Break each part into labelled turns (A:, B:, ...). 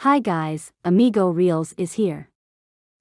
A: Hi guys, Amigo Reels is here.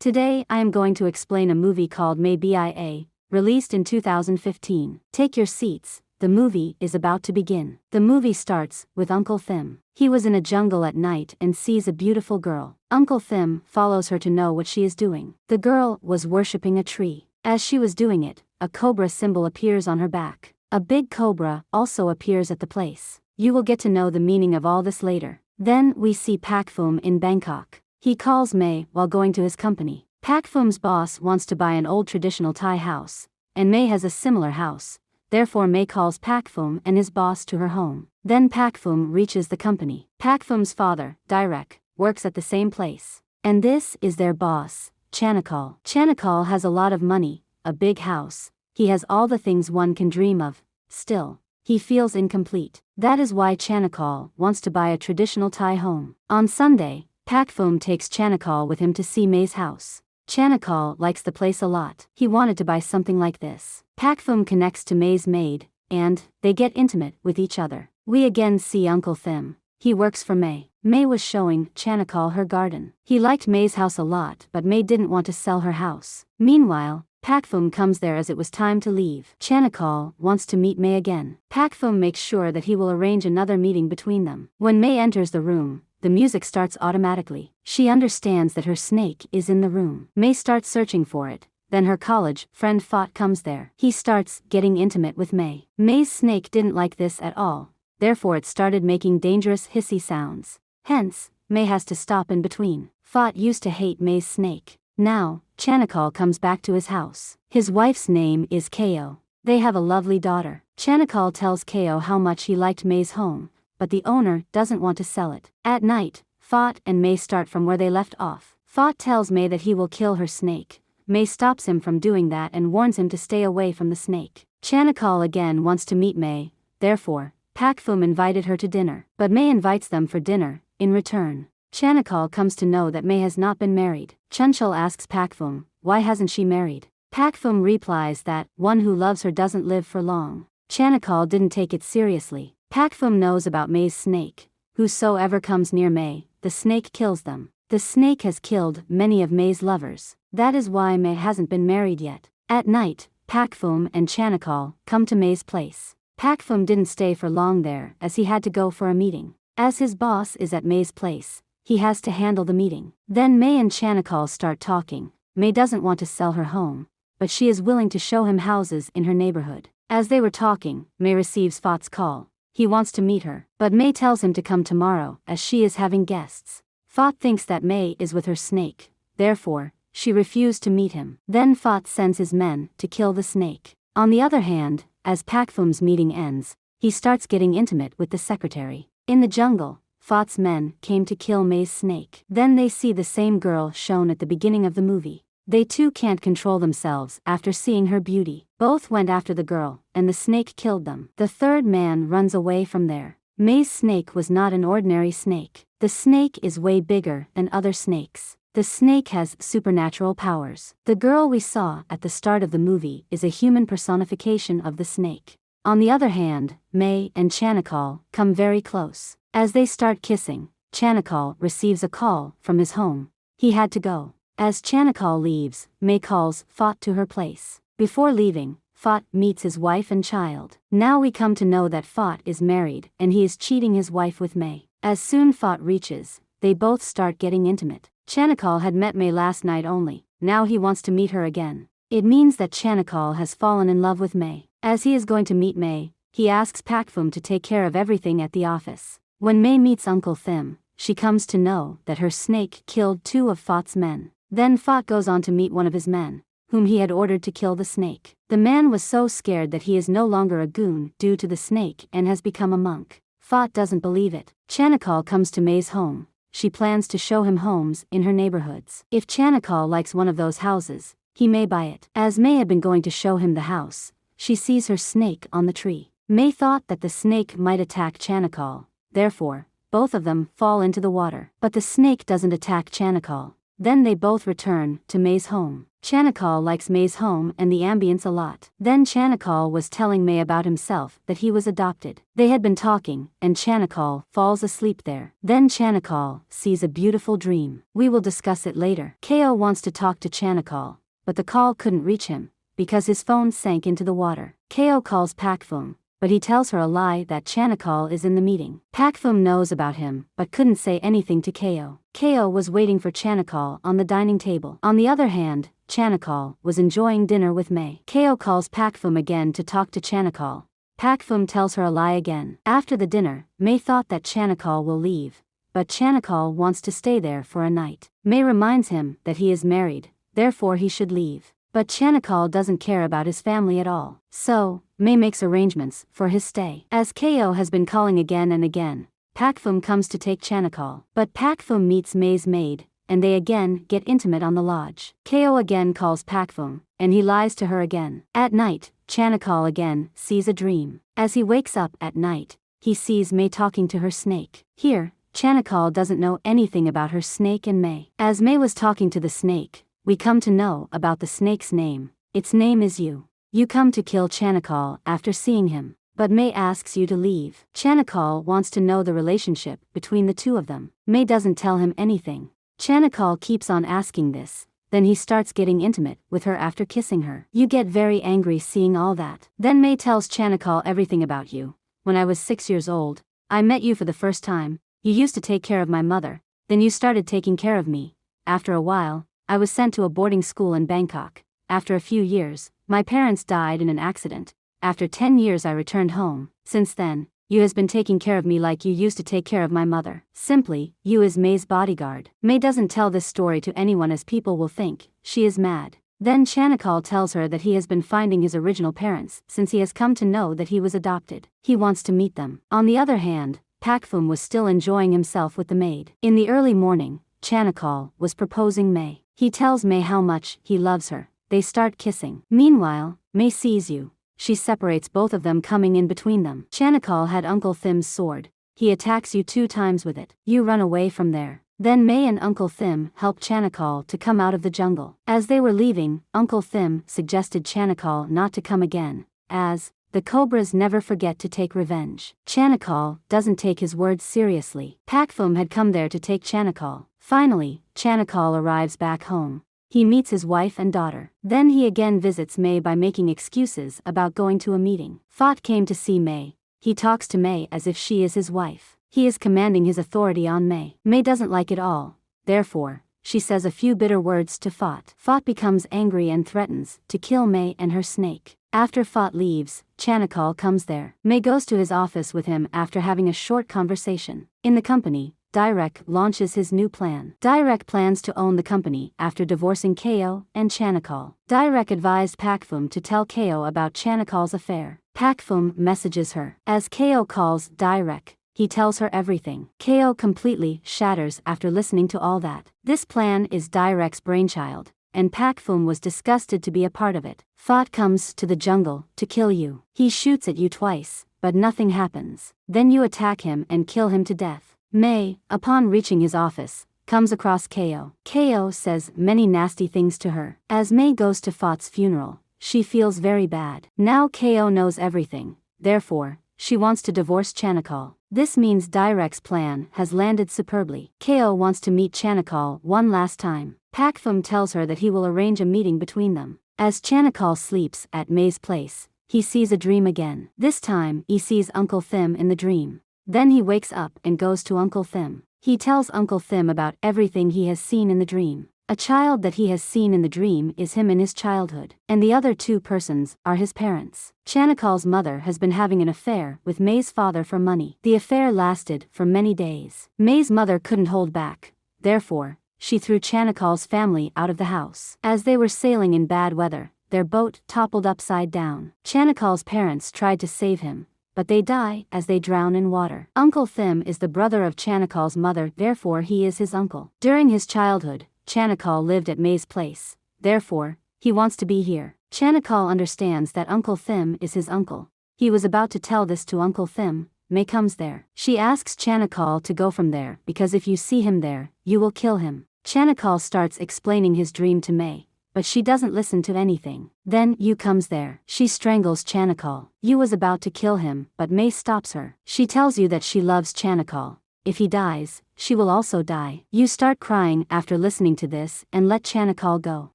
A: Today I am going to explain a movie called May BIA, released in 2015. Take your seats, the movie is about to begin. The movie starts with Uncle Thim. He was in a jungle at night and sees a beautiful girl. Uncle Thim follows her to know what she is doing. The girl was worshipping a tree. As she was doing it, a cobra symbol appears on her back. A big cobra also appears at the place. You will get to know the meaning of all this later. Then we see Pak Phum in Bangkok. He calls May while going to his company. Pak Phum's boss wants to buy an old traditional Thai house, and May has a similar house. Therefore May calls Pak Phum and his boss to her home. Then Pak Phum reaches the company. Pak Phum's father, Direk, works at the same place. And this is their boss, Chanakal. Chanakal has a lot of money, a big house. He has all the things one can dream of. Still, he feels incomplete. That is why Chanakal wants to buy a traditional Thai home. On Sunday, Pak Phum takes Chanakal with him to see May's house. Chanakal likes the place a lot. He wanted to buy something like this. Pak Phum connects to May's maid, and they get intimate with each other. We again see Uncle Thim. He works for May. May was showing Chanakal her garden. He liked May's house a lot, but May didn't want to sell her house. Meanwhile, Pak Phum comes there as it was time to leave. Chanakal wants to meet May again. Pak Phum makes sure that he will arrange another meeting between them. When May enters the room, the music starts automatically. She understands that her snake is in the room. May starts searching for it. Then her college friend Fat comes there. He starts getting intimate with May. May's snake didn't like this at all. Therefore it started making dangerous hissy sounds. Hence, May has to stop in between. Fat used to hate May's snake. Now, Chanakal comes back to his house. His wife's name is Ko. They have a lovely daughter. Chanakal tells Ko how much he liked May's home, but the owner doesn't want to sell it. At night, Fat and May start from where they left off. Fat tells May that he will kill her snake. May stops him from doing that and warns him to stay away from the snake. Chanakal again wants to meet May, therefore, Pak Phum invited her to dinner. But May invites them for dinner, in return. Chanakal comes to know that May has not been married. Chunchal asks Pak Phum, why hasn't she married? Pak Phum replies that, one who loves her doesn't live for long. Chanakal didn't take it seriously. Pak Phum knows about May's snake. Whosoever comes near May, the snake kills them. The snake has killed many of May's lovers. That is why May hasn't been married yet. At night, Pak Phum and Chanakal come to May's place. Pak Phum didn't stay for long there as he had to go for a meeting. As his boss is at May's place, he has to handle the meeting. Then May and Chanakal start talking. May doesn't want to sell her home, but she is willing to show him houses in her neighborhood. As they were talking, May receives Fat's call. He wants to meet her, but May tells him to come tomorrow as she is having guests. Fat thinks that May is with her snake, therefore, she refused to meet him. Then Fat sends his men to kill the snake. On the other hand, as Pak Phum's meeting ends, he starts getting intimate with the secretary. In the jungle, Fat's men came to kill May's snake. Then they see the same girl shown at the beginning of the movie. They too can't control themselves after seeing her beauty. Both went after the girl, and the snake killed them. The third man runs away from there. May's snake was not an ordinary snake. The snake is way bigger than other snakes. The snake has supernatural powers. The girl we saw at the start of the movie is a human personification of the snake. On the other hand, May and Chanakal come very close. As they start kissing, Chanakal receives a call from his home. He had to go. As Chanakal leaves, May calls Fat to her place. Before leaving, Fat meets his wife and child. Now we come to know that Fat is married and he is cheating his wife with May. As soon Fat reaches, they both start getting intimate. Chanakal had met May last night only. Now he wants to meet her again. It means that Chanakal has fallen in love with May. As he is going to meet May, he asks Pak Phum to take care of everything at the office. When May meets Uncle Thim, she comes to know that her snake killed 2 of Fat's men. Then Fat goes on to meet one of his men, whom he had ordered to kill the snake. The man was so scared that he is no longer a goon due to the snake and has become a monk. Fat doesn't believe it. Chanakal comes to May's home. She plans to show him homes in her neighborhoods. If Chanakal likes one of those houses, he may buy it. As May had been going to show him the house, she sees her snake on the tree. May thought that the snake might attack Chanakal. Therefore, both of them fall into the water. But the snake doesn't attack Chanakal. Then they both return to May's home. Chanakal likes May's home and the ambience a lot. Then Chanakal was telling May about himself, that he was adopted. They had been talking, and Chanakal falls asleep there. Then Chanakal sees a beautiful dream. We will discuss it later. Ko wants to talk to Chanakal, but the call couldn't reach him, because his phone sank into the water. Ko calls Pakfum, but he tells her a lie that Chanakal is in the meeting. Pakfum knows about him, but couldn't say anything to Ko. Ko was waiting for Chanakal on the dining table. On the other hand, Chanakal was enjoying dinner with May. Ko calls Pakfum again to talk to Chanakal. Pakfum tells her a lie again. After the dinner, May thought that Chanakal will leave, but Chanakal wants to stay there for a night. May reminds him that he is married, therefore he should leave. But Chanakal doesn't care about his family at all. So, May makes arrangements for his stay. As Ko has been calling again and again, Pakfum comes to take Chanakal. But Pakfum meets May's maid, and they again get intimate on the lodge. Ko again calls Pakfum, and he lies to her again. At night, Chanakal again sees a dream. As he wakes up at night, he sees May talking to her snake. Here, Chanakal doesn't know anything about her snake and May. As May was talking to the snake, we come to know about the snake's name. Its name is You. You come to kill Chanakal after seeing him, but May asks you to leave. Chanakal wants to know the relationship between the two of them. May doesn't tell him anything. Chanakal keeps on asking this, then he starts getting intimate with her after kissing her. You get very angry seeing all that. Then May tells Chanakal everything about you. When I was 6 years old, I met you for the first time. You used to take care of my mother, then you started taking care of me. After a while, I was sent to a boarding school in Bangkok. After a few years, my parents died in an accident. After 10 years I returned home. Since then, you has been taking care of me like you used to take care of my mother. Simply, you is May's bodyguard. May doesn't tell this story to anyone as people will think she is mad. Then Chanakal tells her that he has been finding his original parents since he has come to know that he was adopted. He wants to meet them. On the other hand, Pakfum was still enjoying himself with the maid. In the early morning, Chanakal was proposing May. He tells May how much he loves her. They start kissing. Meanwhile, May sees you. She separates both of them coming in between them. Chanakal had Uncle Thim's sword. He attacks you 2 times with it. You run away from there. Then May and Uncle Thim help Chanakal to come out of the jungle. As they were leaving, Uncle Thim suggested Chanakal not to come again, as the cobras never forget to take revenge. Chanakal doesn't take his words seriously. Pakfum had come there to take Chanakal. Finally, Chanakal arrives back home. He meets his wife and daughter. Then he again visits May by making excuses about going to a meeting. Fat came to see May. He talks to May as if she is his wife. He is commanding his authority on May. May doesn't like it all. Therefore, she says a few bitter words to Fat. Fat becomes angry and threatens to kill May and her snake. After Fat leaves, Chanakal comes there. May goes to his office with him after having a short conversation. In the company, Direk launches his new plan. Direk plans to own the company after divorcing Ko and Chanakal. Direk advised Pakfum to tell Ko about Chanakal's affair. Pakfum messages her. As Ko calls Direk, he tells her everything. Ko completely shatters after listening to all that. This plan is Direk's brainchild, and Pakfum was disgusted to be a part of it. Fat comes to the jungle to kill you. He shoots at you twice, but nothing happens. Then you attack him and kill him to death. May, upon reaching his office, comes across Ko. Ko says many nasty things to her. As May goes to Fat's funeral, she feels very bad. Now Ko knows everything, therefore, she wants to divorce Chanakal. This means Direk's plan has landed superbly. Ko wants to meet Chanakal one last time. Pakfum tells her that he will arrange a meeting between them. As Chanakal sleeps at May's place, he sees a dream again. This time, he sees Uncle Thim in the dream. Then he wakes up and goes to Uncle Thim. He tells Uncle Thim about everything he has seen in the dream. A child that he has seen in the dream is him in his childhood, and the other 2 persons are his parents. Chanakal's mother has been having an affair with May's father for money. The affair lasted for many days. May's mother couldn't hold back. Therefore, she threw Chanakal's family out of the house. As they were sailing in bad weather, their boat toppled upside down. Chanakal's parents tried to save him, but they die as they drown in water. Uncle Thim is the brother of Chanakal's mother, therefore he is his uncle. During his childhood, Chanakal lived at May's place, therefore, he wants to be here. Chanakal understands that Uncle Thim is his uncle. He was about to tell this to Uncle Thim. May comes there. She asks Chanakal to go from there because if you see him there, you will kill him. Chanakal starts explaining his dream to May, but she doesn't listen to anything. Then Yu comes there. She strangles Chanakal. Yu was about to kill him, but Mei stops her. She tells Yu that she loves Chanakal. If he dies, she will also die. You start crying after listening to this and let Chanakal go.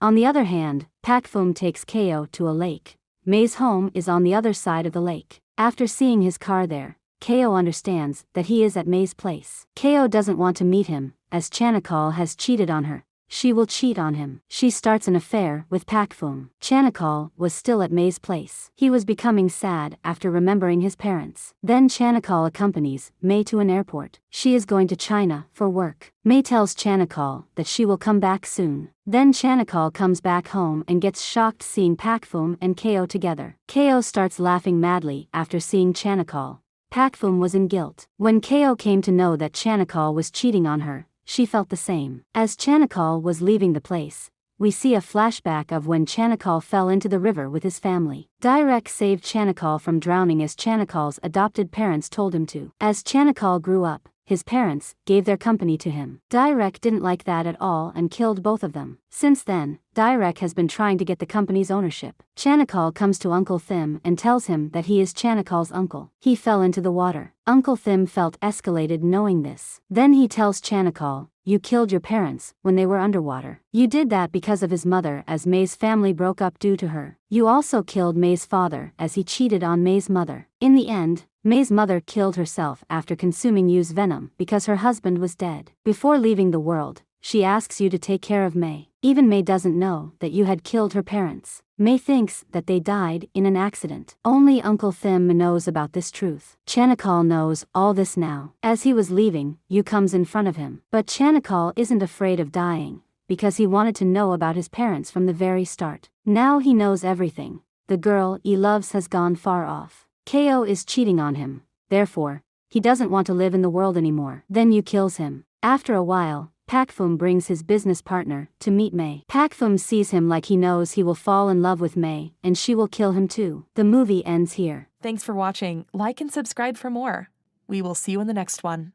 A: On the other hand, Pakfum takes Ko to a lake. Mei's home is on the other side of the lake. After seeing his car there, Ko understands that he is at Mei's place. Ko doesn't want to meet him, as Chanakal has cheated on her. She will cheat on him. She starts an affair with Pakfum. Chanakal was still at Mei's place. He was becoming sad after remembering his parents. Then Chanakal accompanies Mei to an airport. She is going to China for work. Mei tells Chanakal that she will come back soon. Then Chanakal comes back home and gets shocked seeing Pakfum and Ko together. Ko starts laughing madly after seeing Chanakal. Pakfum was in guilt. When Ko came to know that Chanakal was cheating on her, she felt the same. As Chanakal was leaving the place, we see a flashback of when Chanakal fell into the river with his family. Direk saved Chanakal from drowning as Chanakal's adopted parents told him to. As Chanakal grew up, his parents gave their company to him. Direk didn't like that at all and killed both of them. Since then, Direk has been trying to get the company's ownership. Chanakal comes to Uncle Thim and tells him that he is Chanakal's uncle. He fell into the water. Uncle Thim felt escalated knowing this. Then he tells Chanakal, "You killed your parents when they were underwater. You did that because of his mother as Mei's family broke up due to her. You also killed Mei's father as he cheated on Mei's mother. In the end, Mei's mother killed herself after consuming Yu's venom because her husband was dead. Before leaving the world, she asks you to take care of Mei. Even Mei doesn't know that you had killed her parents. Mei thinks that they died in an accident. Only Uncle Thim knows about this truth. Chanakal knows all this now. As he was leaving, Yu comes in front of him. But Chanakal isn't afraid of dying, because he wanted to know about his parents from the very start. Now he knows everything. The girl he loves has gone far off. Ko is cheating on him, therefore, he doesn't want to live in the world anymore. Then Yu kills him. After a while, Pakfum brings his business partner to meet Mei. Pakfum sees him like he knows he will fall in love with Mei, and she will kill him too. The movie ends here.
B: Thanks for watching. Like and subscribe for more. We will see you in the next one.